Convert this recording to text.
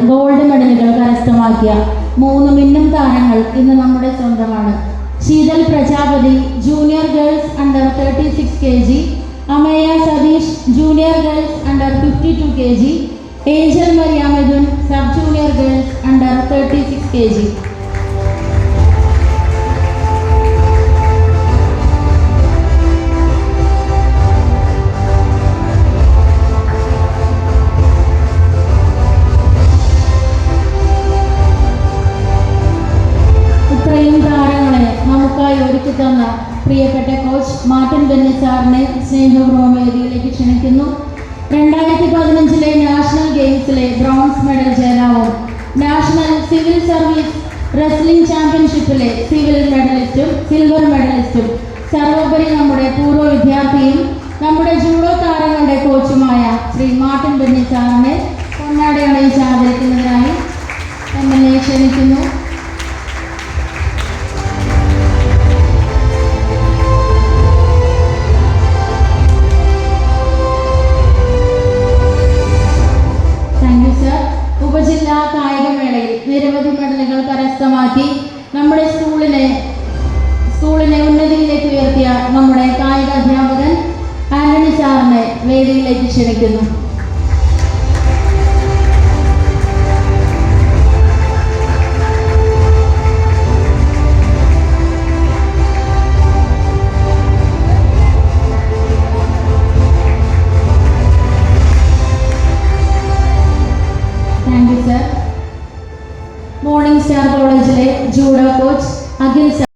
Gold മെഡലുകൾ കരസ്ഥമാക്കിയ 3 മിന്നും താരങ്ങൾ ഇന്ന് നമ്മുടെ സ്വന്തമാണ്. Sheethal Prajapati junior girls under 36 kg, Ameya Satheesh junior girls under 52 kg, Angel Maria Mithun sub junior girls under 36 kg. ഇത്രയും താരങ്ങളെ നമുക്കായി ഒരുക്കി തന്ന പ്രിയപ്പെട്ട കോച്ച് മാർട്ടിൻ ബെന്നി സാറിനെ സ്നേഹപൂർവ്വം വേദിയിലേക്ക് ക്ഷണിക്കുന്നു. 2015 നാഷണൽ ഗെയിംസിലെ ബ്രോൺസ് മെഡൽ ജേതാവും നാഷണൽ സിവിൽ സർവീസ് റെസ്ലിംഗ് ചാമ്പ്യൻഷിപ്പിലെ സിൽവർ മെഡലിസ്റ്റും സർവോപരി നമ്മുടെ പൂർവ്വ വിദ്യാർത്ഥിയും നമ്മുടെ ജൂഡോ താരങ്ങളുടെ കോച്ചുമായ ശ്രീ മാർട്ടിൻ ബെന്നി സാറിനെ പൊന്നാടി അണിയിച്ച് ആദരിക്കുന്നതിനായി എന്നെ ക്ഷണിക്കുന്നു. ഉപജില്ലാ കായികമേളയിൽ നിരവധി മെഡലുകൾ കരസ്ഥമാക്കി നമ്മുടെ സ്കൂളിനെ ഉന്നതിയിലേക്ക് ഉയർത്തിയ നമ്മുടെ കായിക അധ്യാപകൻ ആന്റണി സാറിനെ വേദിയിലേക്ക് ക്ഷണിക്കുന്നു.